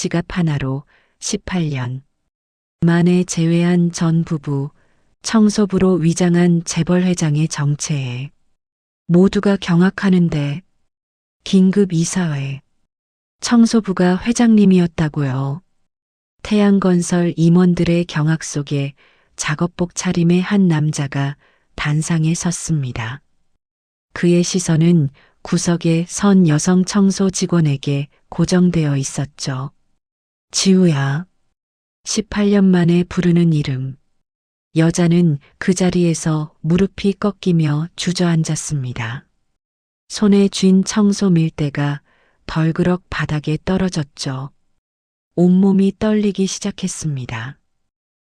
지갑 하나로 18년 만에 제외한 전 부부, 청소부로 위장한 재벌 회장의 정체에 모두가 경악하는데 긴급 이사회. 청소부가 회장님이었다고요. 태양건설 임원들의 경악 속에 작업복 차림의 한 남자가 단상에 섰습니다. 그의 시선은 구석에 선 여성 청소 직원에게 고정되어 있었죠. 지우야. 18년 만에 부르는 이름. 여자는 그 자리에서 무릎이 꺾이며 주저앉았습니다. 손에 쥔 청소 밀대가 덜그럭 바닥에 떨어졌죠. 온몸이 떨리기 시작했습니다.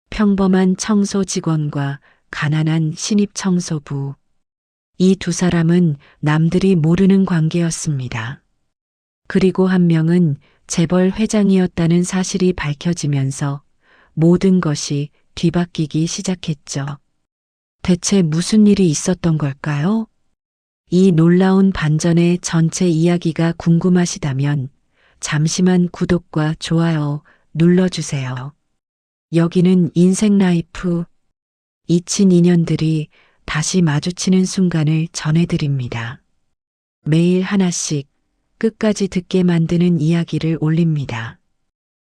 평범한 청소 직원과 가난한 신입 청소부. 이 두 사람은 남들이 모르는 관계였습니다. 그리고 한 명은 재벌 회장이었다는 사실이 밝혀지면서 모든 것이 뒤바뀌기 시작했죠. 대체 무슨 일이 있었던 걸까요? 이 놀라운 반전의 전체 이야기가 궁금하시다면 잠시만 구독과 좋아요 눌러주세요. 여기는 인생 라이프. 잊힌 인연들이 다시 마주치는 순간을 전해드립니다. 매일 하나씩 끝까지 듣게 만드는 이야기를 올립니다.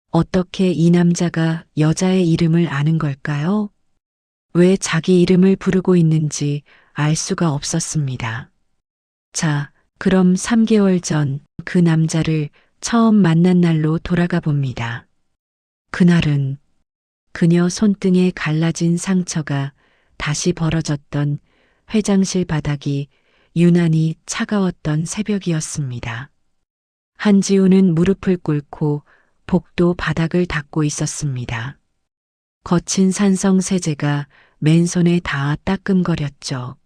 어떻게 이 남자가 여자의 이름을 아는 걸까요? 왜 자기 이름을 부르고 있는지 알 수가 없었습니다. 자, 그럼 3개월 전 그 남자를 처음 만난 날로 돌아가 봅니다. 그날은 그녀 손등에 갈라진 상처가 다시 벌어졌던 회장실 바닥이 유난히 차가웠던 새벽이었습니다. 한지우는 무릎을 꿇고 복도 바닥을 닦고 있었습니다. 거친 산성 세제가 맨손에 닿아 따끔거렸죠.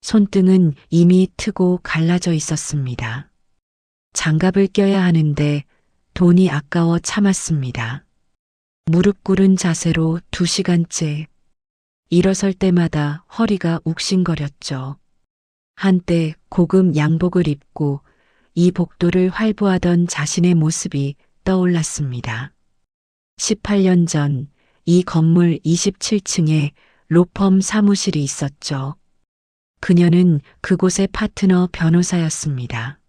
손등은 이미 트고 갈라져 있었습니다. 장갑을 껴야 하는데 돈이 아까워 참았습니다. 무릎 꿇은 자세로 2시간째. 일어설 때마다 허리가 욱신거렸죠. 한때 고급 양복을 입고 이 복도를 활보하던 자신의 모습이 떠올랐습니다. 18년 전 이 건물 27층에 로펌 사무실이 있었죠. 그녀는 그곳의 파트너 변호사였습니다.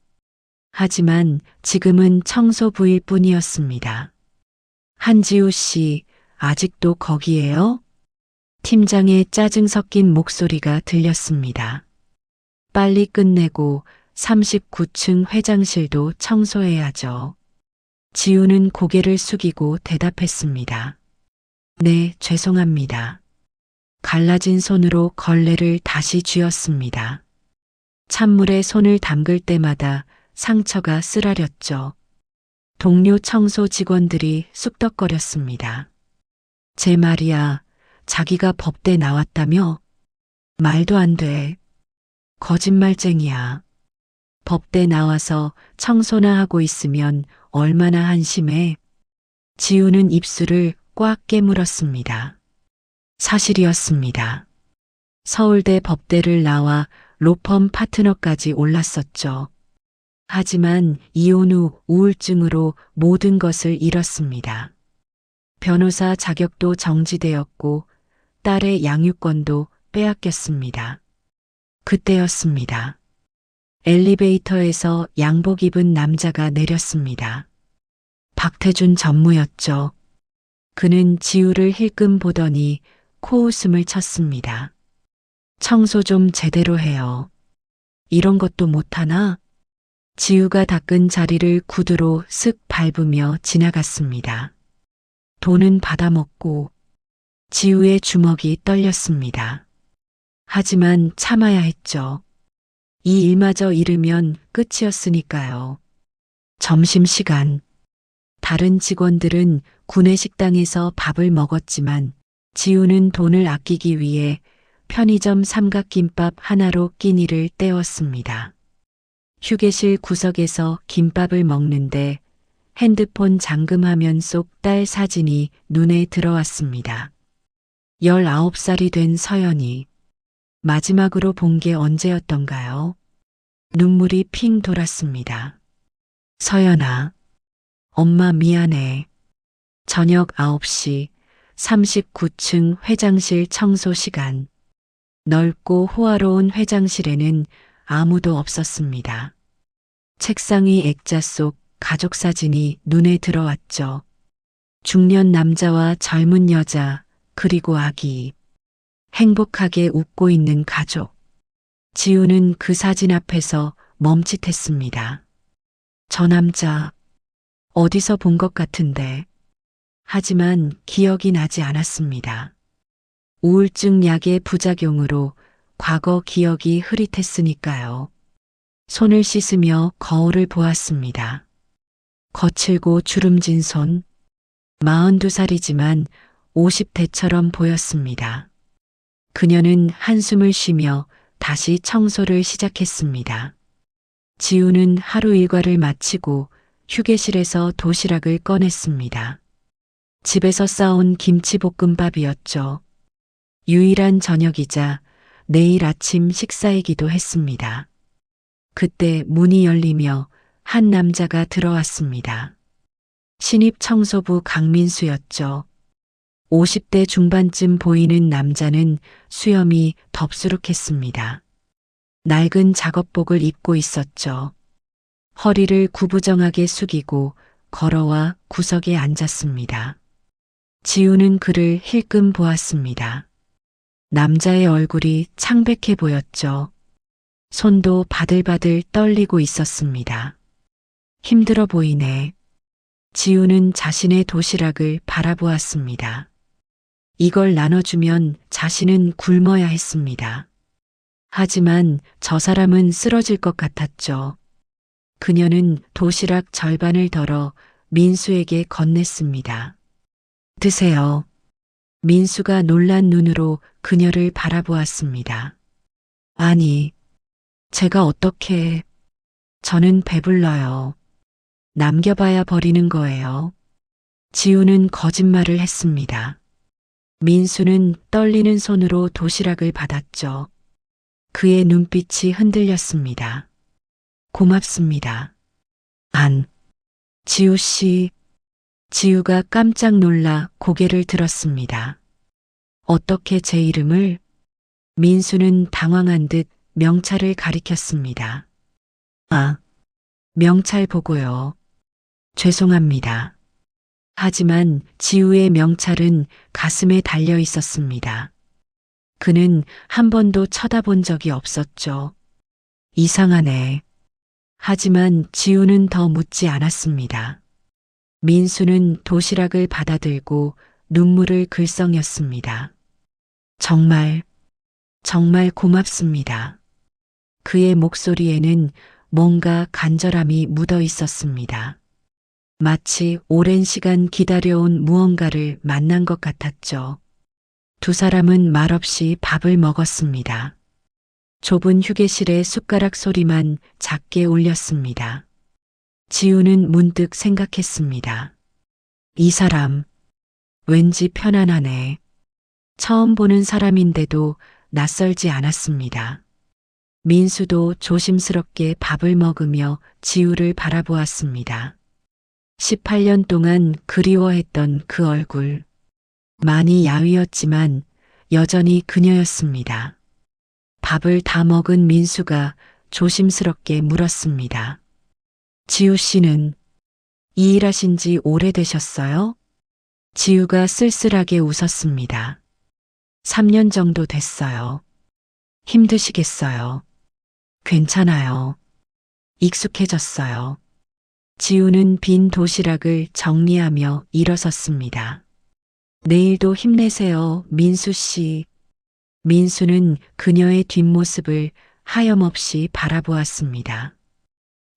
하지만 지금은 청소부일 뿐이었습니다. 한지우 씨, 아직도 거기에요? 팀장의 짜증 섞인 목소리가 들렸습니다. 빨리 끝내고 39층 회장실도 청소해야죠. 지우는 고개를 숙이고 대답했습니다. 네, 죄송합니다. 갈라진 손으로 걸레를 다시 쥐었습니다. 찬물에 손을 담글 때마다 상처가 쓰라렸죠. 동료 청소 직원들이 쑥덕거렸습니다. 제 말이야, 자기가 법대 나왔다며? 말도 안 돼. 거짓말쟁이야. 법대 나와서 청소나 하고 있으면 얼마나 한심해. 지우는 입술을 꽉 깨물었습니다. 사실이었습니다. 서울대 법대를 나와 로펌 파트너까지 올랐었죠. 하지만 이혼 후 우울증으로 모든 것을 잃었습니다. 변호사 자격도 정지되었고 딸의 양육권도 빼앗겼습니다. 그때였습니다. 엘리베이터에서 양복 입은 남자가 내렸습니다. 박태준 전무였죠. 그는 지우를 힐끔 보더니 코웃음을 쳤습니다. 청소 좀 제대로 해요. 이런 것도 못하나? 지우가 닦은 자리를 구두로 슥 밟으며 지나갔습니다. 돈은 받아먹고 지우의 주먹이 떨렸습니다. 하지만 참아야 했죠. 이 일마저 잃으면 끝이었으니까요. 점심시간. 다른 직원들은 구내식당에서 밥을 먹었지만 지우는 돈을 아끼기 위해 편의점 삼각김밥 하나로 끼니를 때웠습니다. 휴게실 구석에서 김밥을 먹는데 핸드폰 잠금화면 속 딸 사진이 눈에 들어왔습니다. 19살이 된 서연이 마지막으로 본 게 언제였던가요? 눈물이 핑 돌았습니다. 서연아, 엄마 미안해. 저녁 9시 39층 회장실 청소 시간. 넓고 호화로운 회장실에는 아무도 없었습니다. 책상 위 액자 속 가족 사진이 눈에 들어왔죠. 중년 남자와 젊은 여자, 그리고 아기. 행복하게 웃고 있는 가족. 지우는 그 사진 앞에서 멈칫했습니다. 저 남자, 어디서 본 것 같은데. 하지만 기억이 나지 않았습니다. 우울증 약의 부작용으로 과거 기억이 흐릿했으니까요. 손을 씻으며 거울을 보았습니다. 거칠고 주름진 손, 42살이지만 50대처럼 보였습니다. 그녀는 한숨을 쉬며 다시 청소를 시작했습니다. 지우는 하루 일과를 마치고 휴게실에서 도시락을 꺼냈습니다. 집에서 싸온 김치볶음밥이었죠. 유일한 저녁이자 내일 아침 식사이기도 했습니다. 그때 문이 열리며 한 남자가 들어왔습니다. 신입 청소부 강민수였죠. 50대 중반쯤 보이는 남자는 수염이 덥수룩했습니다. 낡은 작업복을 입고 있었죠. 허리를 구부정하게 숙이고 걸어와 구석에 앉았습니다. 지우는 그를 힐끔 보았습니다. 남자의 얼굴이 창백해 보였죠. 손도 바들바들 떨리고 있었습니다. 힘들어 보이네. 지우는 자신의 도시락을 바라보았습니다. 이걸 나눠주면 자신은 굶어야 했습니다. 하지만 저 사람은 쓰러질 것 같았죠. 그녀는 도시락 절반을 덜어 민수에게 건넸습니다. 드세요. 민수가 놀란 눈으로 그녀를 바라보았습니다. 아니, 제가 어떻게... 저는 배불러요. 남겨봐야 버리는 거예요. 지우는 거짓말을 했습니다. 민수는 떨리는 손으로 도시락을 받았죠. 그의 눈빛이 흔들렸습니다. 고맙습니다. 지우 씨. 지우가 깜짝 놀라 고개를 들었습니다. 어떻게 제 이름을? 민수는 당황한 듯 명찰을 가리켰습니다. 아, 명찰 보고요. 죄송합니다. 하지만 지우의 명찰은 가슴에 달려 있었습니다. 그는 한 번도 쳐다본 적이 없었죠. 이상하네. 하지만 지우는 더 묻지 않았습니다. 민수는 도시락을 받아들고 눈물을 글썽였습니다. 정말 고맙습니다. 그의 목소리에는 뭔가 간절함이 묻어 있었습니다. 마치 오랜 시간 기다려온 무언가를 만난 것 같았죠. 두 사람은 말없이 밥을 먹었습니다. 좁은 휴게실의 숟가락 소리만 작게 울렸습니다. 지우는 문득 생각했습니다. 이 사람, 왠지 편안하네. 처음 보는 사람인데도 낯설지 않았습니다. 민수도 조심스럽게 밥을 먹으며 지우를 바라보았습니다. 18년 동안 그리워했던 그 얼굴. 많이 야위었지만 여전히 그녀였습니다. 밥을 다 먹은 민수가 조심스럽게 물었습니다. 지우 씨는 이 일하신 지 오래되셨어요? 지우가 쓸쓸하게 웃었습니다. 3년 정도 됐어요. 힘드시겠어요. 괜찮아요. 익숙해졌어요. 지우는 빈 도시락을 정리하며 일어섰습니다. 내일도 힘내세요, 민수 씨. 민수는 그녀의 뒷모습을 하염없이 바라보았습니다.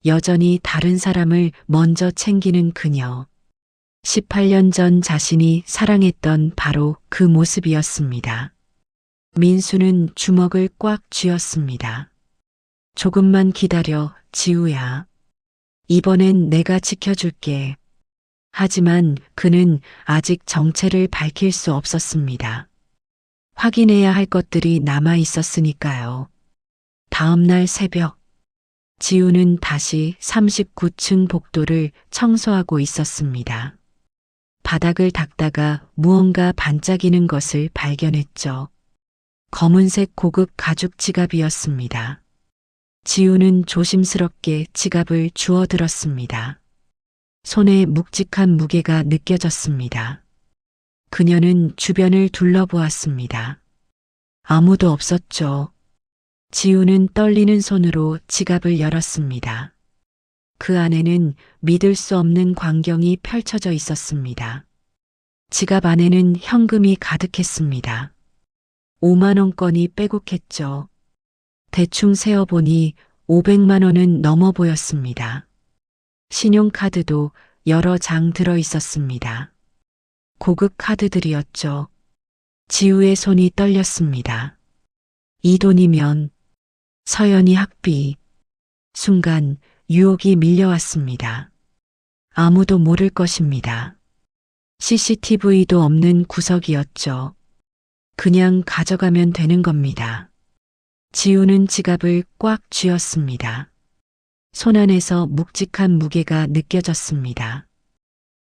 여전히 다른 사람을 먼저 챙기는 그녀. 18년 전 자신이 사랑했던 바로 그 모습이었습니다. 민수는 주먹을 꽉 쥐었습니다. 조금만 기다려, 지우야. 이번엔 내가 지켜줄게. 하지만 그는 아직 정체를 밝힐 수 없었습니다. 확인해야 할 것들이 남아 있었으니까요. 다음 날 새벽, 지우는 다시 39층 복도를 청소하고 있었습니다. 바닥을 닦다가 무언가 반짝이는 것을 발견했죠. 검은색 고급 가죽 지갑이었습니다. 지우는 조심스럽게 지갑을 주워들었습니다. 손에 묵직한 무게가 느껴졌습니다. 그녀는 주변을 둘러보았습니다. 아무도 없었죠. 지우는 떨리는 손으로 지갑을 열었습니다. 그 안에는 믿을 수 없는 광경이 펼쳐져 있었습니다. 지갑 안에는 현금이 가득했습니다. 5만 원권이 빼곡했죠. 대충 세어보니 500만 원은 넘어 보였습니다. 신용카드도 여러 장 들어 있었습니다. 고급 카드들이었죠. 지우의 손이 떨렸습니다. 이 돈이면 서연이 학비. 순간 유혹이 밀려왔습니다. 아무도 모를 것입니다. CCTV도 없는 구석이었죠. 그냥 가져가면 되는 겁니다. 지우는 지갑을 꽉 쥐었습니다. 손안에서 묵직한 무게가 느껴졌습니다.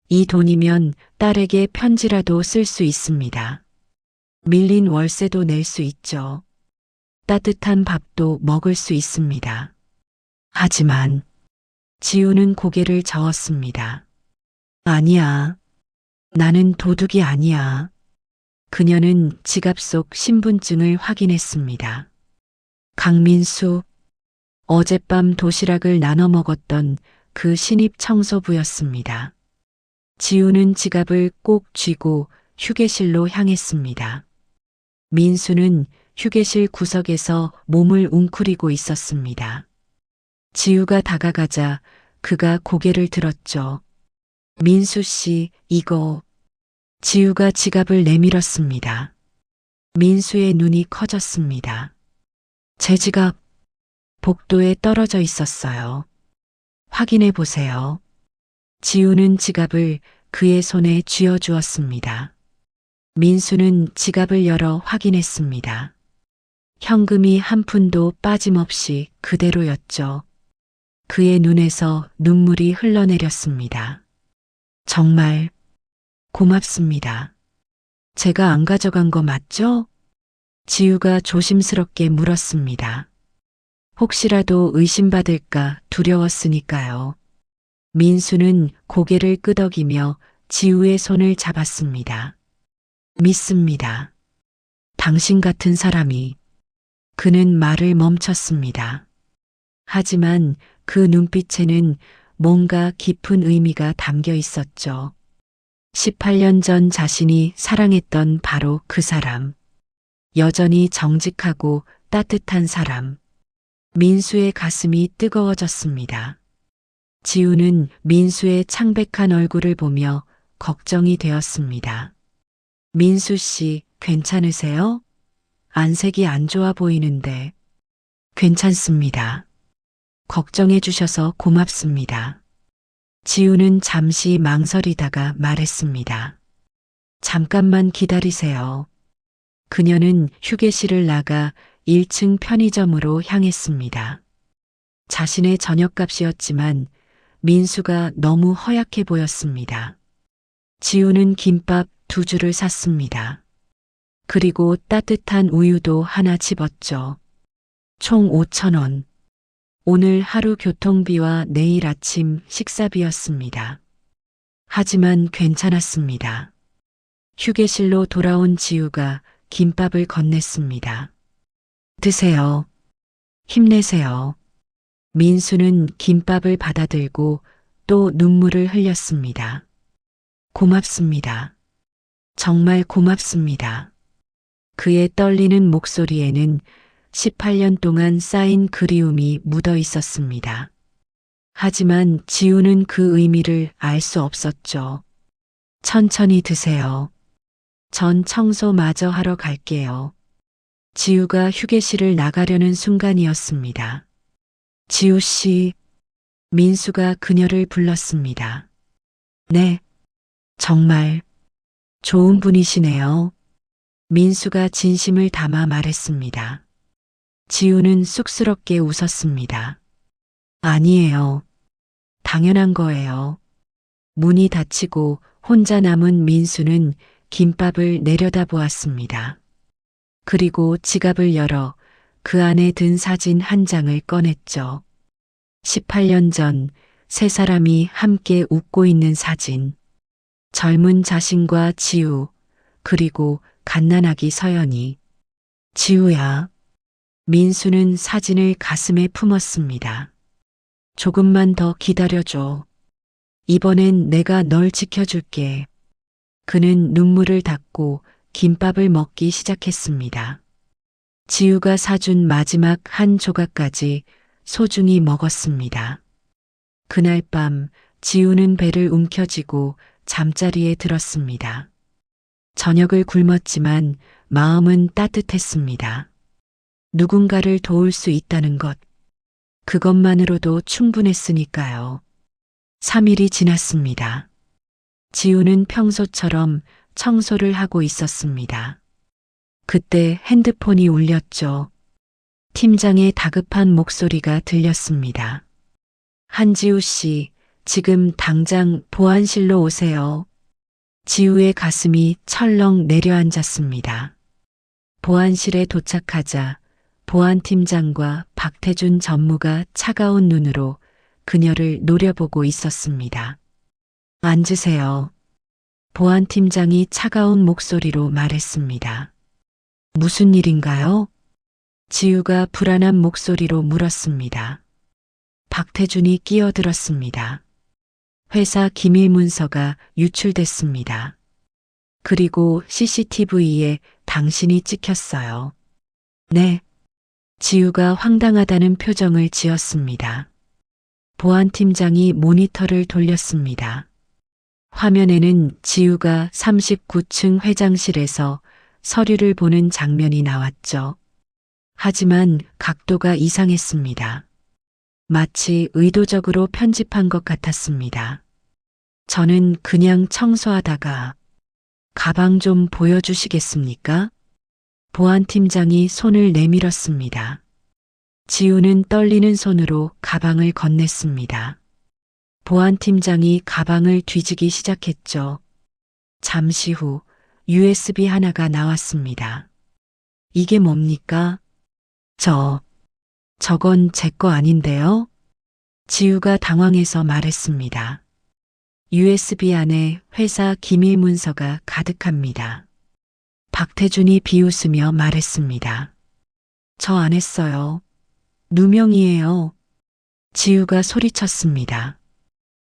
이 돈이면 딸에게 편지라도 쓸 수 있습니다. 밀린 월세도 낼 수 있죠. 따뜻한 밥도 먹을 수 있습니다. 하지만 지우는 고개를 저었습니다. 아니야. 나는 도둑이 아니야. 그녀는 지갑 속 신분증을 확인했습니다. 강민수, 어젯밤 도시락을 나눠 먹었던 그 신입 청소부였습니다. 지우는 지갑을 꼭 쥐고 휴게실로 향했습니다. 민수는 휴게실 구석에서 몸을 웅크리고 있었습니다. 지우가 다가가자 그가 고개를 들었죠. 민수 씨, 이거. 지우가 지갑을 내밀었습니다. 민수의 눈이 커졌습니다. 제 지갑, 복도에 떨어져 있었어요. 확인해 보세요. 지우는 지갑을 그의 손에 쥐어주었습니다. 민수는 지갑을 열어 확인했습니다. 현금이 한 푼도 빠짐없이 그대로였죠. 그의 눈에서 눈물이 흘러내렸습니다. 정말 고맙습니다. 제가 안 가져간 거 맞죠? 지우가 조심스럽게 물었습니다. 혹시라도 의심받을까 두려웠으니까요. 민수는 고개를 끄덕이며 지우의 손을 잡았습니다. 믿습니다. 당신 같은 사람이. 그는 말을 멈췄습니다. 하지만 그 눈빛에는 뭔가 깊은 의미가 담겨 있었죠. 18년 전 자신이 사랑했던 바로 그 사람. 여전히 정직하고 따뜻한 사람. 민수의 가슴이 뜨거워졌습니다. 지우는 민수의 창백한 얼굴을 보며 걱정이 되었습니다. 민수 씨, 괜찮으세요? 안색이 안 좋아 보이는데. 괜찮습니다. 걱정해 주셔서 고맙습니다. 지우는 잠시 망설이다가 말했습니다. 잠깐만 기다리세요. 그녀는 휴게실을 나가 1층 편의점으로 향했습니다. 자신의 저녁값이었지만 민수가 너무 허약해 보였습니다. 지우는 김밥 2줄을 샀습니다. 그리고 따뜻한 우유도 하나 집었죠. 총 5,000원. 오늘 하루 교통비와 내일 아침 식사비였습니다. 하지만 괜찮았습니다. 휴게실로 돌아온 지우가 김밥을 건넸습니다. 드세요. 힘내세요. 민수는 김밥을 받아들고 또 눈물을 흘렸습니다. 고맙습니다. 정말 고맙습니다. 그의 떨리는 목소리에는 18년 동안 쌓인 그리움이 묻어 있었습니다. 하지만 지우는 그 의미를 알 수 없었죠. 천천히 드세요. 전 청소 마저 하러 갈게요. 지우가 휴게실을 나가려는 순간이었습니다. 지우 씨, 민수가 그녀를 불렀습니다. 네, 정말 좋은 분이시네요. 민수가 진심을 담아 말했습니다. 지우는 쑥스럽게 웃었습니다. 아니에요. 당연한 거예요. 문이 닫히고 혼자 남은 민수는 김밥을 내려다보았습니다. 그리고 지갑을 열어 그 안에 든 사진 한 장을 꺼냈죠. 18년 전 세 사람이 함께 웃고 있는 사진. 젊은 자신과 지우, 그리고 갓난아기 서연이. 지우야. 민수는 사진을 가슴에 품었습니다. 조금만 더 기다려줘. 이번엔 내가 널 지켜줄게. 그는 눈물을 닦고 김밥을 먹기 시작했습니다. 지우가 사준 마지막 한 조각까지 소중히 먹었습니다. 그날 밤 지우는 배를 움켜쥐고 잠자리에 들었습니다. 저녁을 굶었지만 마음은 따뜻했습니다. 누군가를 도울 수 있다는 것, 그것만으로도 충분했으니까요. 3일이 지났습니다. 지우는 평소처럼 청소를 하고 있었습니다. 그때 핸드폰이 울렸죠. 팀장의 다급한 목소리가 들렸습니다. 한지우 씨, 지금 당장 보안실로 오세요. 지우의 가슴이 철렁 내려앉았습니다. 보안실에 도착하자 보안팀장과 박태준 전무가 차가운 눈으로 그녀를 노려보고 있었습니다. 앉으세요. 보안팀장이 차가운 목소리로 말했습니다. 무슨 일인가요? 지우가 불안한 목소리로 물었습니다. 박태준이 끼어들었습니다. 회사 기밀 문서가 유출됐습니다. 그리고 CCTV에 당신이 찍혔어요. 네. 지우가 황당하다는 표정을 지었습니다. 보안팀장이 모니터를 돌렸습니다. 화면에는 지우가 39층 회장실에서 서류를 보는 장면이 나왔죠. 하지만 각도가 이상했습니다. 마치 의도적으로 편집한 것 같았습니다. 저는 그냥 청소하다가 가방 좀 보여주시겠습니까? 보안팀장이 손을 내밀었습니다. 지우는 떨리는 손으로 가방을 건넸습니다. 보안팀장이 가방을 뒤지기 시작했죠. 잠시 후 USB 하나가 나왔습니다. 이게 뭡니까? 저건 제 거 아닌데요? 지우가 당황해서 말했습니다. USB 안에 회사 기밀 문서가 가득합니다. 박태준이 비웃으며 말했습니다. 저 안 했어요. 누명이에요. 지우가 소리쳤습니다.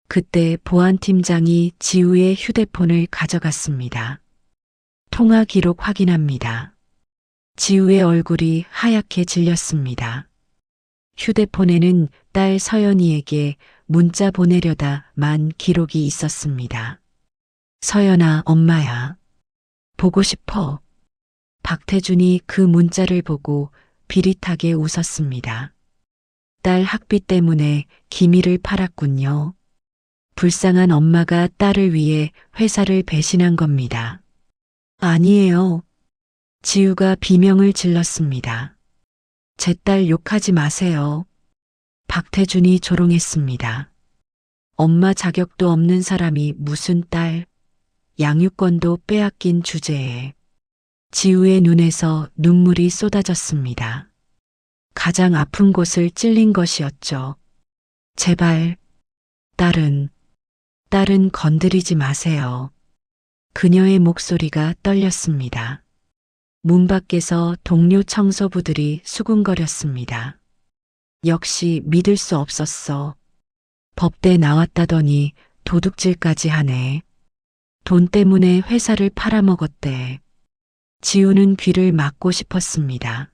그때 보안팀장이 지우의 휴대폰을 가져갔습니다. 통화 기록 확인합니다. 지우의 얼굴이 하얗게 질렸습니다. 휴대폰에는 딸 서연이에게 문자 보내려다만 기록이 있었습니다. 서연아, 엄마야. 보고 싶어. 박태준이 그 문자를 보고 비릿하게 웃었습니다. 딸 학비 때문에 기밀을 팔았군요. 불쌍한 엄마가 딸을 위해 회사를 배신한 겁니다. 아니에요. 지우가 비명을 질렀습니다. 제 딸 욕하지 마세요. 박태준이 조롱했습니다. 엄마 자격도 없는 사람이 무슨 딸, 양육권도 빼앗긴 주제에. 지우의 눈에서 눈물이 쏟아졌습니다. 가장 아픈 곳을 찔린 것이었죠. 제발, 딸은 건드리지 마세요. 그녀의 목소리가 떨렸습니다. 문 밖에서 동료 청소부들이 수군거렸습니다. 역시 믿을 수 없었어. 법대 나왔다더니 도둑질까지 하네. 돈 때문에 회사를 팔아먹었대. 지우는 귀를 막고 싶었습니다.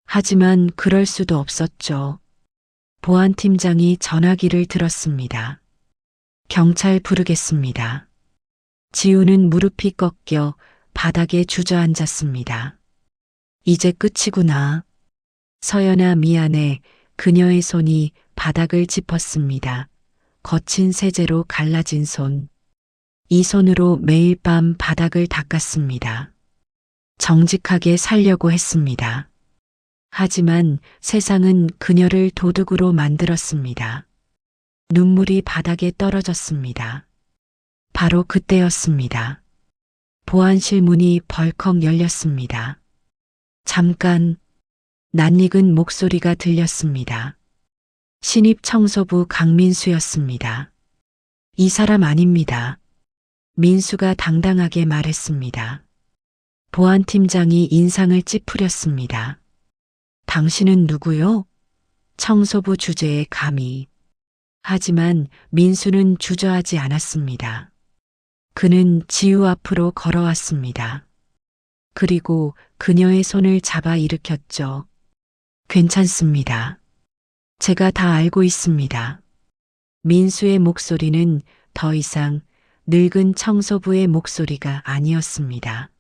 하지만 그럴 수도 없었죠. 보안팀장이 전화기를 들었습니다. 경찰 부르겠습니다. 지우는 무릎이 꺾여 바닥에 주저앉았습니다. 이제 끝이구나. 서연아, 미안해. 그녀의 손이 바닥을 짚었습니다. 거친 세제로 갈라진 손. 이 손으로 매일 밤 바닥을 닦았습니다. 정직하게 살려고 했습니다. 하지만 세상은 그녀를 도둑으로 만들었습니다. 눈물이 바닥에 떨어졌습니다. 바로 그때였습니다. 보안실 문이 벌컥 열렸습니다. 잠깐, 낯익은 목소리가 들렸습니다. 신입 청소부 강민수였습니다. 이 사람 아닙니다. 민수가 당당하게 말했습니다. 보안팀장이 인상을 찌푸렸습니다. 당신은 누구요? 청소부 주제에 감히. 하지만 민수는 주저하지 않았습니다. 그는 지우 앞으로 걸어왔습니다. 그리고 그녀의 손을 잡아 일으켰죠. 괜찮습니다. 제가 다 알고 있습니다. 민수의 목소리는 더 이상 늙은 청소부의 목소리가 아니었습니다.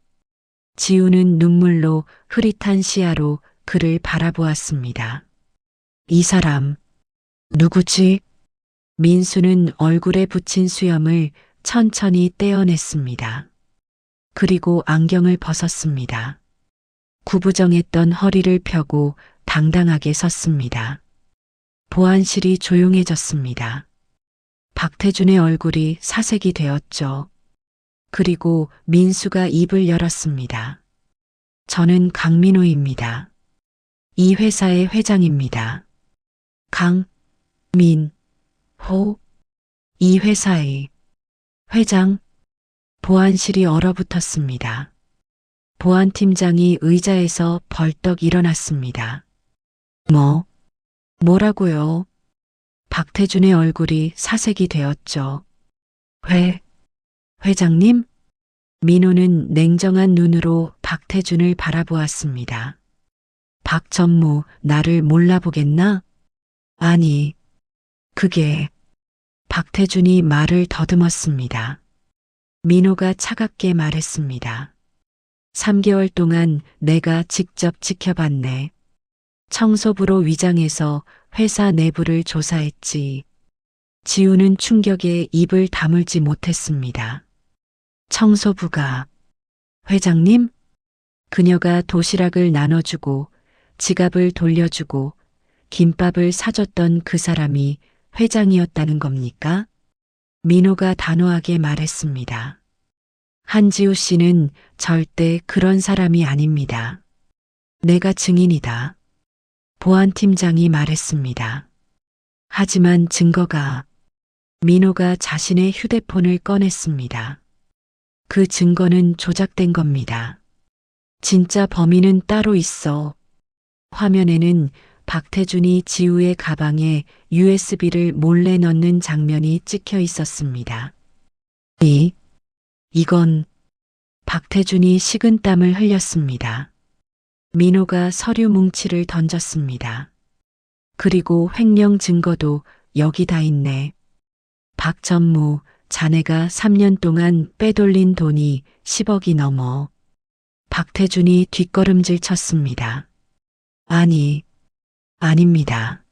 지우는 눈물로 흐릿한 시야로 그를 바라보았습니다. 이 사람, 누구지? 민수는 얼굴에 붙인 수염을 천천히 떼어냈습니다. 그리고 안경을 벗었습니다. 구부정했던 허리를 펴고 당당하게 섰습니다. 보안실이 조용해졌습니다. 박태준의 얼굴이 사색이 되었죠. 그리고 민수가 입을 열었습니다. 저는 강민호입니다. 이 회사의 회장입니다. 강민호, 이 회사의 회장. 보안실이 얼어붙었습니다. 보안팀장이 의자에서 벌떡 일어났습니다. 뭐라고요? 박태준의 얼굴이 사색이 되었죠. 회장님? 민호는 냉정한 눈으로 박태준을 바라보았습니다. 박전무, 나를 몰라보겠나? 아니, 그게. 박태준이 말을 더듬었습니다. 민호가 차갑게 말했습니다. 3개월 동안 내가 직접 지켜봤네. 청소부로 위장해서 회사 내부를 조사했지. 지우는 충격에 입을 다물지 못했습니다. 청소부가, 회장님? 그녀가 도시락을 나눠주고 지갑을 돌려주고 김밥을 사줬던 그 사람이 회장이었다는 겁니까? 민호가 단호하게 말했습니다. 한지우 씨는 절대 그런 사람이 아닙니다. 내가 증인이다. 보안팀장이 말했습니다. 하지만 증거가. 민호가 자신의 휴대폰을 꺼냈습니다. 그 증거는 조작된 겁니다. 진짜 범인은 따로 있어. 화면에는 박태준이 지우의 가방에 USB를 몰래 넣는 장면이 찍혀 있었습니다. 이건. 박태준이 식은땀을 흘렸습니다. 민호가 서류 뭉치를 던졌습니다. 그리고 횡령 증거도 여기 다 있네. 박전무, 자네가 3년 동안 빼돌린 돈이 10억이 넘어. 박태준이 뒷걸음질 쳤습니다. 아닙니다.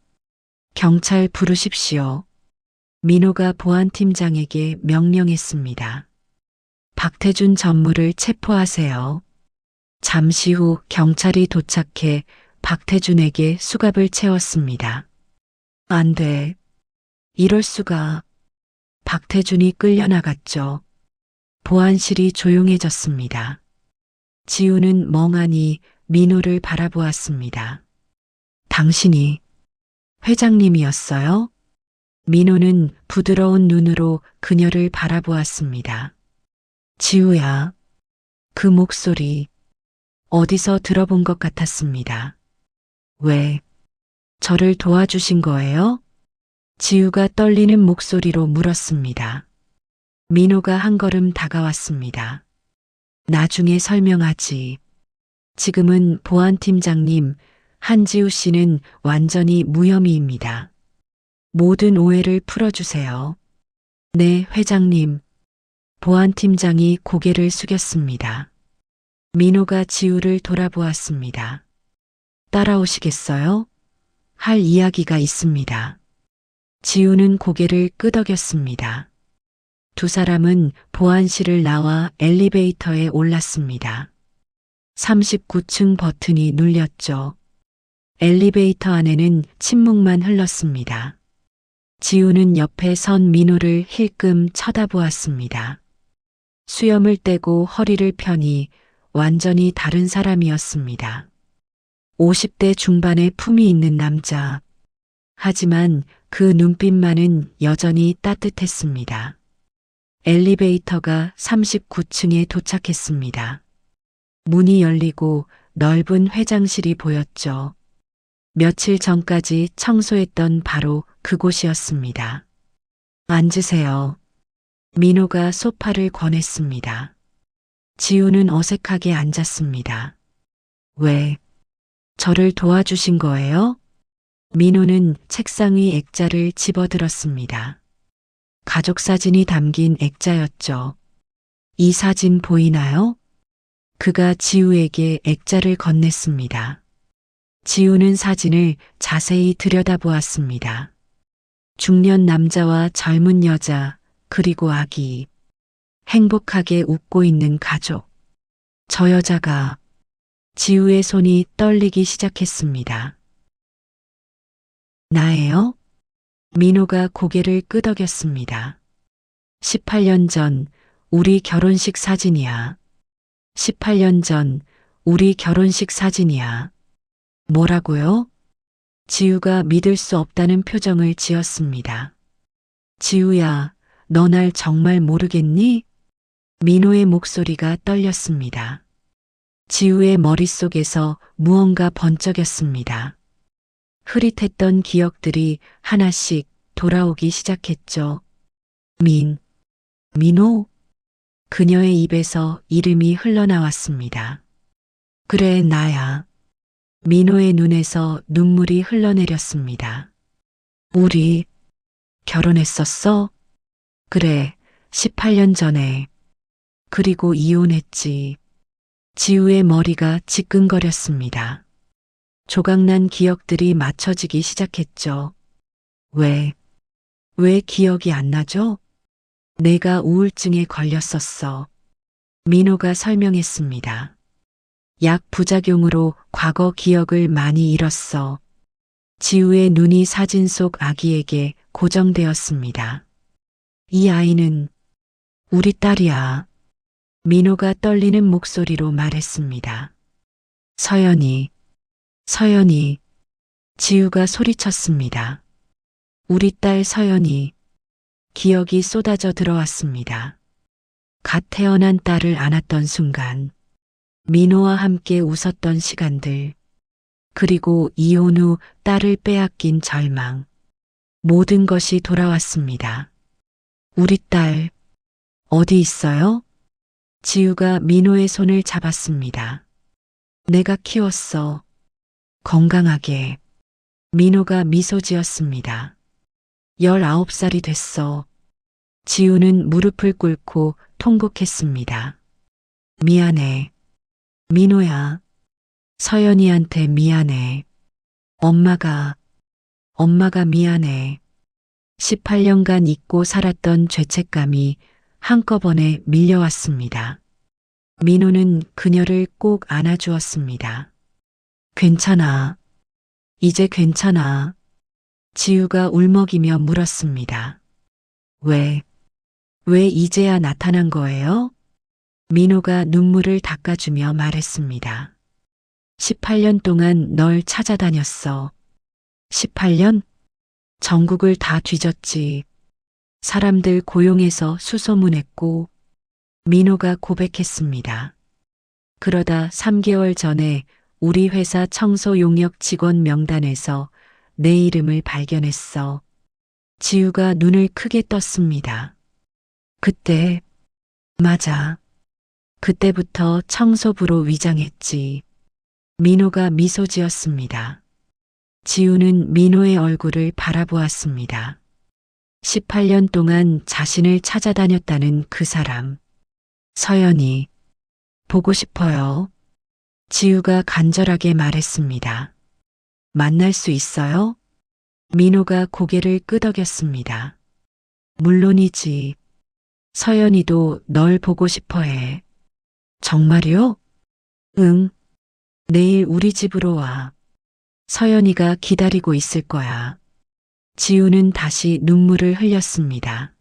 경찰 부르십시오. 민호가 보안팀장에게 명령했습니다. 박태준 전무를 체포하세요. 잠시 후 경찰이 도착해 박태준에게 수갑을 채웠습니다. 안 돼. 이럴 수가. 박태준이 끌려나갔죠. 보안실이 조용해졌습니다. 지우는 멍하니 민호를 바라보았습니다. 당신이 회장님이었어요? 민호는 부드러운 눈으로 그녀를 바라보았습니다. 지우야. 그 목소리 어디서 들어본 것 같았습니다. 왜 저를 도와주신 거예요? 지우가 떨리는 목소리로 물었습니다. 민호가 한 걸음 다가왔습니다. 나중에 설명하지. 지금은 보안팀장님, 한지우 씨는 완전히 무혐의입니다. 모든 오해를 풀어주세요. 네, 회장님. 보안팀장이 고개를 숙였습니다. 민호가 지우를 돌아보았습니다. 따라오시겠어요? 할 이야기가 있습니다. 지우는 고개를 끄덕였습니다. 두 사람은 보안실을 나와 엘리베이터에 올랐습니다. 39층 버튼이 눌렸죠. 엘리베이터 안에는 침묵만 흘렀습니다. 지우는 옆에 선 민호를 힐끔 쳐다보았습니다. 수염을 떼고 허리를 펴니 완전히 다른 사람이었습니다. 50대 중반의 품이 있는 남자. 하지만 그 눈빛만은 여전히 따뜻했습니다. 엘리베이터가 39층에 도착했습니다. 문이 열리고 넓은 회장실이 보였죠. 며칠 전까지 청소했던 바로 그곳이었습니다. 앉으세요. 민호가 소파를 권했습니다. 지우는 어색하게 앉았습니다. 왜? 저를 도와주신 거예요? 민호는 책상 위 액자를 집어들었습니다. 가족 사진이 담긴 액자였죠. 이 사진 보이나요? 그가 지우에게 액자를 건넸습니다. 지우는 사진을 자세히 들여다보았습니다. 중년 남자와 젊은 여자, 그리고 아기. 행복하게 웃고 있는 가족. 저 여자가 지우의 손이 떨리기 시작했습니다. 나예요? 민호가 고개를 끄덕였습니다. 18년 전 우리 결혼식 사진이야. 18년 전 우리 결혼식 사진이야. 뭐라고요? 지우가 믿을 수 없다는 표정을 지었습니다. 지우야, 너 날 정말 모르겠니? 민호의 목소리가 떨렸습니다. 지우의 머릿속에서 무언가 번쩍였습니다. 흐릿했던 기억들이 하나씩 돌아오기 시작했죠. 민호? 그녀의 입에서 이름이 흘러나왔습니다. 그래, 나야. 민호의 눈에서 눈물이 흘러내렸습니다. 우리 결혼했었어? 그래, 18년 전에. 그리고 이혼했지. 지우의 머리가 지끈거렸습니다. 조각난 기억들이 맞춰지기 시작했죠. 왜 기억이 안 나죠? 내가 우울증에 걸렸었어. 민호가 설명했습니다. 약 부작용으로 과거 기억을 많이 잃었어. 지우의 눈이 사진 속 아기에게 고정되었습니다. 이 아이는 우리 딸이야. 민호가 떨리는 목소리로 말했습니다. 서연이. 지우가 소리쳤습니다. 우리 딸 서연이. 기억이 쏟아져 들어왔습니다. 갓 태어난 딸을 안았던 순간, 민호와 함께 웃었던 시간들, 그리고 이혼 후 딸을 빼앗긴 절망, 모든 것이 돌아왔습니다. 우리 딸, 어디 있어요? 지우가 민호의 손을 잡았습니다. 내가 키웠어. 건강하게. 민호가 미소 지었습니다. 19살이 됐어. 지우는 무릎을 꿇고 통곡했습니다. 미안해. 민호야. 서연이한테 미안해. 엄마가 미안해. 18년간 잊고 살았던 죄책감이 한꺼번에 밀려왔습니다. 민호는 그녀를 꼭 안아주었습니다. 괜찮아. 이제 괜찮아. 지우가 울먹이며 물었습니다. 왜 이제야 나타난 거예요? 민호가 눈물을 닦아주며 말했습니다. 18년 동안 널 찾아다녔어. 18년? 전국을 다 뒤졌지. 사람들 고용해서 수소문했고, 민호가 고백했습니다. 그러다 3개월 전에 우리 회사 청소 용역 직원 명단에서 내 이름을 발견했어. 지우가 눈을 크게 떴습니다. 그때, 맞아. 그때부터 청소부로 위장했지. 민호가 미소 지었습니다. 지우는 민호의 얼굴을 바라보았습니다. 18년 동안 자신을 찾아다녔다는 그 사람. 서연이, 보고 싶어요. 지우가 간절하게 말했습니다. 만날 수 있어요? 민호가 고개를 끄덕였습니다. 물론이지. 서연이도 널 보고 싶어 해. 정말요? 응. 내일 우리 집으로 와. 서연이가 기다리고 있을 거야. 지우는 다시 눈물을 흘렸습니다.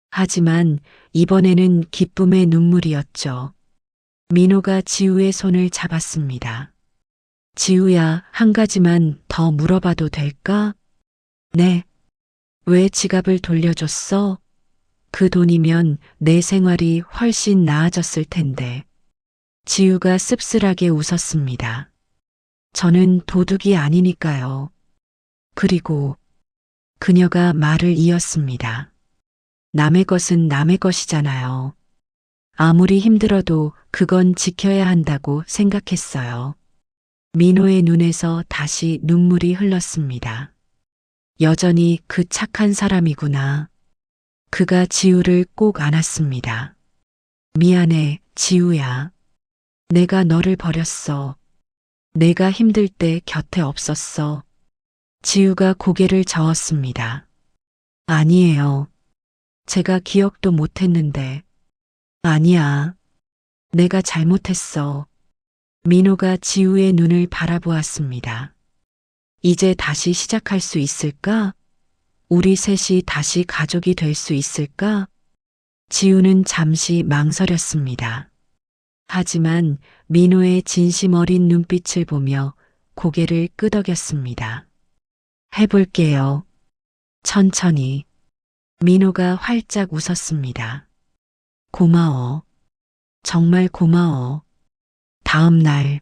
하지만 이번에는 기쁨의 눈물이었죠. 민호가 지우의 손을 잡았습니다. 지우야, 한 가지만 더 물어봐도 될까? 네. 왜 지갑을 돌려줬어? 그 돈이면 내 생활이 훨씬 나아졌을 텐데. 지우가 씁쓸하게 웃었습니다. 저는 도둑이 아니니까요. 그리고 그녀가 말을 이었습니다. 남의 것은 남의 것이잖아요. 아무리 힘들어도 그건 지켜야 한다고 생각했어요. 민호의 눈에서 다시 눈물이 흘렀습니다. 여전히 그 착한 사람이구나. 그가 지우를 꼭 안았습니다. 미안해, 지우야. 내가 너를 버렸어. 내가 힘들 때 곁에 없었어. 지우가 고개를 저었습니다. 아니에요. 제가 기억도 못했는데. 아니야. 내가 잘못했어. 민호가 지우의 눈을 바라보았습니다. 이제 다시 시작할 수 있을까? 우리 셋이 다시 가족이 될 수 있을까? 지우는 잠시 망설였습니다. 하지만 민호의 진심 어린 눈빛을 보며 고개를 끄덕였습니다. 해볼게요. 천천히. 민호가 활짝 웃었습니다. 고마워. 정말 고마워. 다음 날,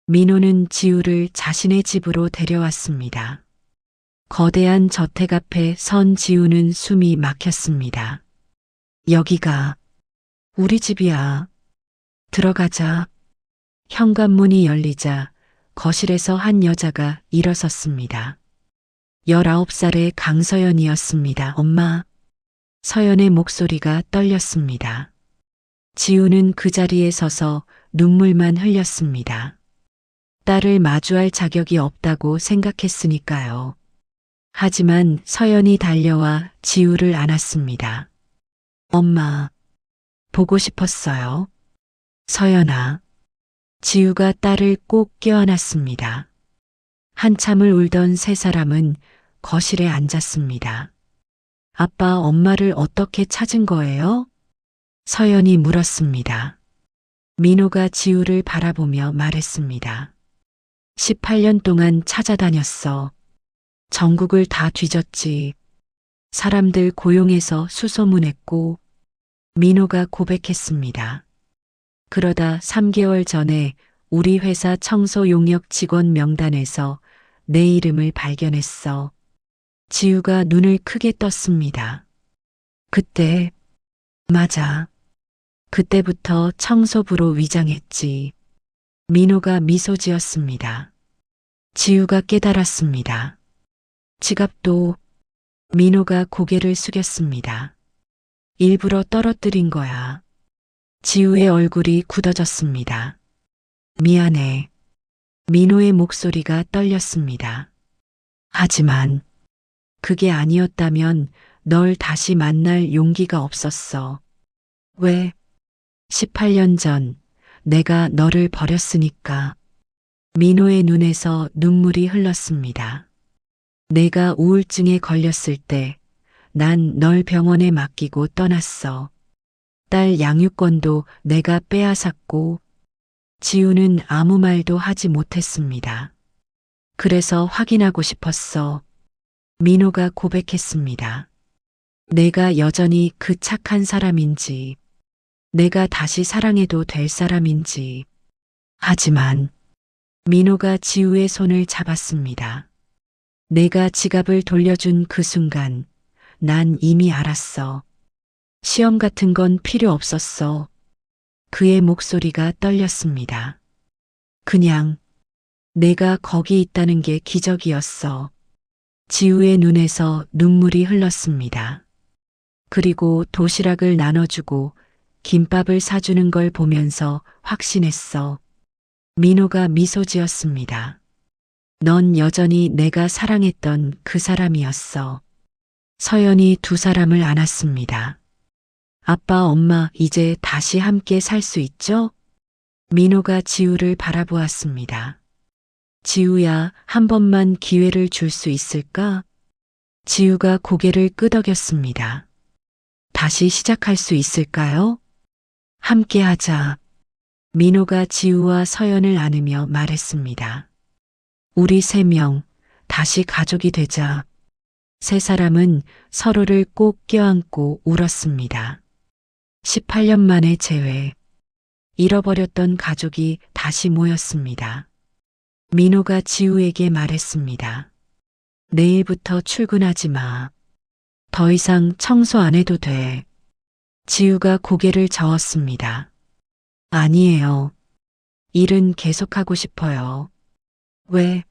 민호는 지우를 자신의 집으로 데려왔습니다. 거대한 저택 앞에 선 지우는 숨이 막혔습니다. 여기가 우리 집이야. 들어가자. 현관문이 열리자 거실에서 한 여자가 일어섰습니다. 19살의 강서연이었습니다. 엄마. 서연의 목소리가 떨렸습니다. 지우는 그 자리에 서서 눈물만 흘렸습니다. 딸을 마주할 자격이 없다고 생각했으니까요. 하지만 서연이 달려와 지우를 안았습니다. 엄마, 보고 싶었어요. 서연아. 지우가 딸을 꼭 껴안았습니다. 한참을 울던 세 사람은 거실에 앉았습니다. 아빠, 엄마를 어떻게 찾은 거예요? 서연이 물었습니다. 민호가 지우를 바라보며 말했습니다. 18년 동안 찾아다녔어. 전국을 다 뒤졌지. 사람들 고용해서 수소문했고. 민호가 고백했습니다. 그러다 3개월 전에 우리 회사 청소 용역 직원 명단에서 내 이름을 발견했어. 지우가 눈을 크게 떴습니다. 그때, 맞아. 그때부터 청소부로 위장했지. 민호가 미소 지었습니다. 지우가 깨달았습니다. 지갑도. 민호가 고개를 숙였습니다. 일부러 떨어뜨린 거야. 지우의 얼굴이 굳어졌습니다. 미안해. 민호의 목소리가 떨렸습니다. 하지만 그게 아니었다면 널 다시 만날 용기가 없었어. 왜? 18년 전 내가 너를 버렸으니까. 민호의 눈에서 눈물이 흘렀습니다. 내가 우울증에 걸렸을 때 난 널 병원에 맡기고 떠났어. 딸 양육권도 내가 빼앗았고. 지우는 아무 말도 하지 못했습니다. 그래서 확인하고 싶었어. 민호가 고백했습니다. 내가 여전히 그 착한 사람인지, 내가 다시 사랑해도 될 사람인지. 하지만 민호가 지우의 손을 잡았습니다. 내가 지갑을 돌려준 그 순간 난 이미 알았어. 시험 같은 건 필요 없었어. 그의 목소리가 떨렸습니다. 그냥 내가 거기 있다는 게 기적이었어. 지우의 눈에서 눈물이 흘렀습니다. 그리고 도시락을 나눠주고 김밥을 사주는 걸 보면서 확신했어. 민호가 미소 지었습니다. 넌 여전히 내가 사랑했던 그 사람이었어. 서연이 두 사람을 안았습니다. 아빠, 엄마, 이제 다시 함께 살 수 있죠? 민호가 지우를 바라보았습니다. 지우야, 한 번만 기회를 줄 수 있을까? 지우가 고개를 끄덕였습니다. 다시 시작할 수 있을까요? 함께 하자. 민호가 지우와 서연을 안으며 말했습니다. 우리 세 명 다시 가족이 되자. 세 사람은 서로를 꼭 껴안고 울었습니다. 18년 만에 재회. 잃어버렸던 가족이 다시 모였습니다. 민호가 지우에게 말했습니다. 내일부터 출근하지 마. 더 이상 청소 안 해도 돼. 지우가 고개를 저었습니다. 아니에요. 일은 계속하고 싶어요. 왜?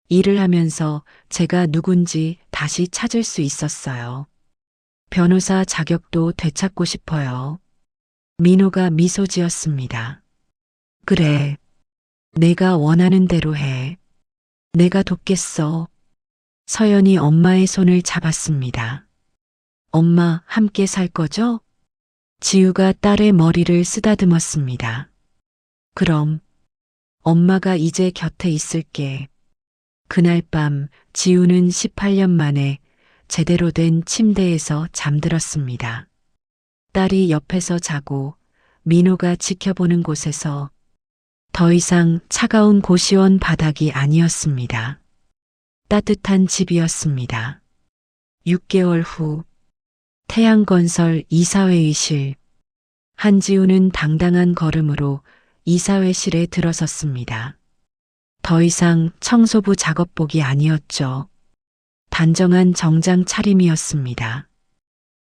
일을 하면서 제가 누군지 다시 찾을 수 있었어요. 변호사 자격도 되찾고 싶어요. 민호가 미소 지었습니다. 그래. 내가 원하는 대로 해. 내가 돕겠어. 서연이 엄마의 손을 잡았습니다. 엄마, 함께 살 거죠? 지우가 딸의 머리를 쓰다듬었습니다. 그럼, 엄마가 이제 곁에 있을게. 그날 밤 지우는 18년 만에 제대로 된 침대에서 잠들었습니다. 딸이 옆에서 자고 민호가 지켜보는 곳에서 더 이상 차가운 고시원 바닥이 아니었습니다. 따뜻한 집이었습니다. 6개월 후 태양건설 이사회의실. 한지우는 당당한 걸음으로 이사회실에 들어섰습니다. 더 이상 청소부 작업복이 아니었죠. 단정한 정장 차림이었습니다.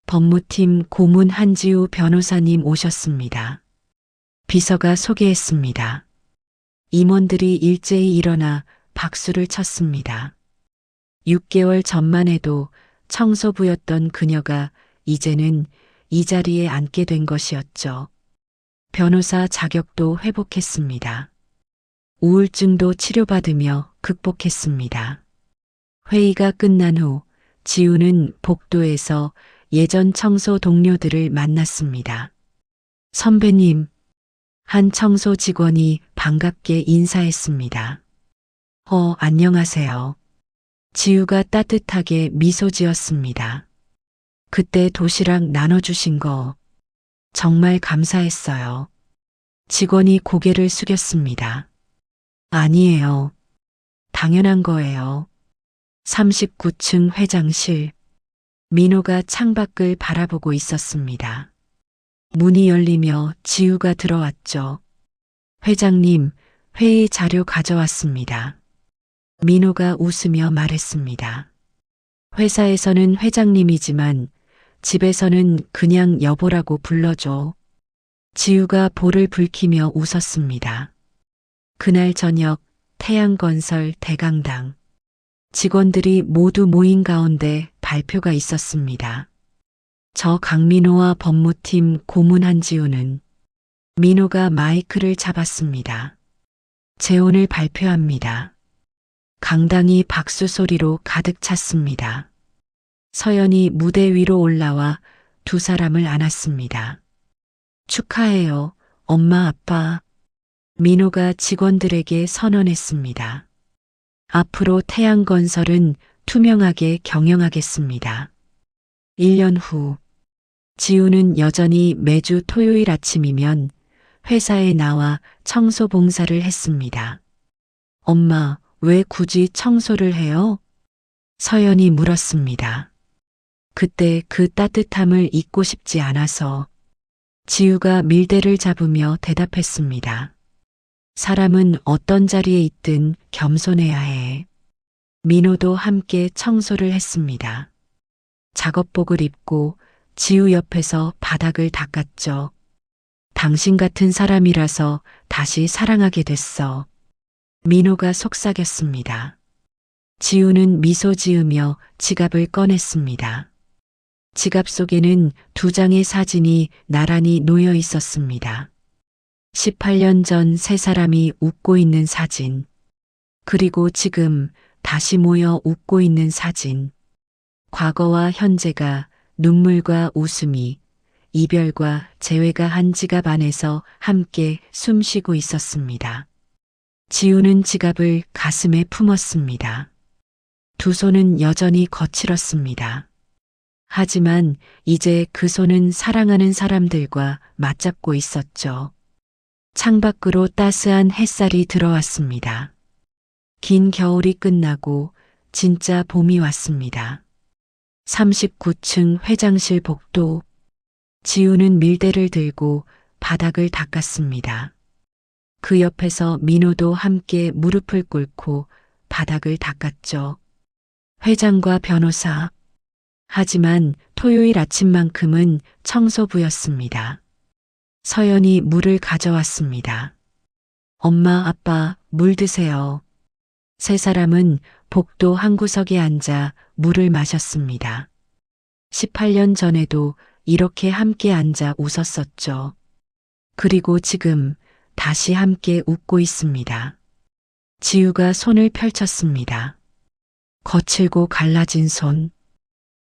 법무팀 고문 한지우 변호사님 오셨습니다. 비서가 소개했습니다. 임원들이 일제히 일어나 박수를 쳤습니다. 6개월 전만 해도 청소부였던 그녀가 이제는 이 자리에 앉게 된 것이었죠. 변호사 자격도 회복했습니다. 우울증도 치료받으며 극복했습니다. 회의가 끝난 후 지우는 복도에서 예전 청소 동료들을 만났습니다. 선배님, 한 청소 직원이 반갑게 인사했습니다. 안녕하세요. 지우가 따뜻하게 미소 지었습니다. 그때 도시락 나눠주신 거 정말 감사했어요. 직원이 고개를 숙였습니다. 아니에요. 당연한 거예요. 39층 회장실. 민호가 창밖을 바라보고 있었습니다. 문이 열리며 지우가 들어왔죠. 회장님, 회의 자료 가져왔습니다. 민호가 웃으며 말했습니다. 회사에서는 회장님이지만 집에서는 그냥 여보라고 불러줘. 지우가 볼을 붉히며 웃었습니다. 그날 저녁 태양건설 대강당. 직원들이 모두 모인 가운데 발표가 있었습니다. 저 강민호와 법무팀 고문 한지우는 민호가 마이크를 잡았습니다. 재혼을 발표합니다. 강당이 박수 소리로 가득 찼습니다. 서연이 무대 위로 올라와 두 사람을 안았습니다. 축하해요, 엄마 아빠. 민호가 직원들에게 선언했습니다. 앞으로 태양건설은 투명하게 경영하겠습니다. 1년 후, 지우는 여전히 매주 토요일 아침이면 회사에 나와 청소 봉사를 했습니다. 엄마, 왜 굳이 청소를 해요? 서연이 물었습니다. 그때 그 따뜻함을 잊고 싶지 않아서. 지우가 밀대를 잡으며 대답했습니다. 사람은 어떤 자리에 있든 겸손해야 해. 민호도 함께 청소를 했습니다. 작업복을 입고 지우 옆에서 바닥을 닦았죠. 당신 같은 사람이라서 다시 사랑하게 됐어. 민호가 속삭였습니다. 지우는 미소 지으며 지갑을 꺼냈습니다. 지갑 속에는 두 장의 사진이 나란히 놓여 있었습니다. 18년 전 세 사람이 웃고 있는 사진, 그리고 지금 다시 모여 웃고 있는 사진. 과거와 현재가 눈물과 웃음이, 이별과 재회가 한 지갑 안에서 함께 숨쉬고 있었습니다. 지우는 지갑을 가슴에 품었습니다. 두 손은 여전히 거칠었습니다. 하지만 이제 그 손은 사랑하는 사람들과 맞잡고 있었죠. 창밖으로 따스한 햇살이 들어왔습니다. 긴 겨울이 끝나고 진짜 봄이 왔습니다. 39층 회장실 복도. 지우는 밀대를 들고 바닥을 닦았습니다. 그 옆에서 민호도 함께 무릎을 꿇고 바닥을 닦았죠. 회장과 변호사. 하지만 토요일 아침만큼은 청소부였습니다. 서연이 물을 가져왔습니다. 엄마, 아빠, 물 드세요. 세 사람은 복도 한 구석에 앉아 물을 마셨습니다. 18년 전에도 이렇게 함께 앉아 웃었었죠. 그리고 지금 다시 함께 웃고 있습니다. 지우가 손을 펼쳤습니다. 거칠고 갈라진 손.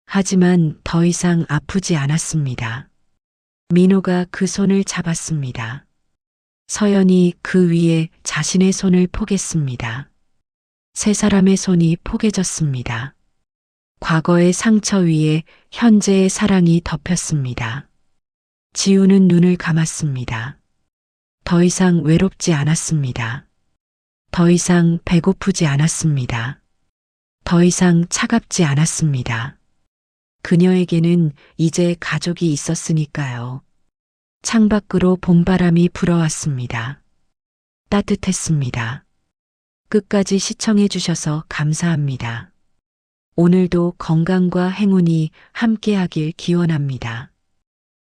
하지만 더 이상 아프지 않았습니다. 민호가 그 손을 잡았습니다. 서연이 그 위에 자신의 손을 포겠습니다. 세 사람의 손이 포개졌습니다. 과거의 상처 위에 현재의 사랑이 덮였습니다. 지우는 눈을 감았습니다. 더 이상 외롭지 않았습니다. 더 이상 배고프지 않았습니다. 더 이상 차갑지 않았습니다. 그녀에게는 이제 가족이 있었으니까요. 창밖으로 봄바람이 불어왔습니다. 따뜻했습니다. 끝까지 시청해 주셔서 감사합니다. 오늘도 건강과 행운이 함께하길 기원합니다.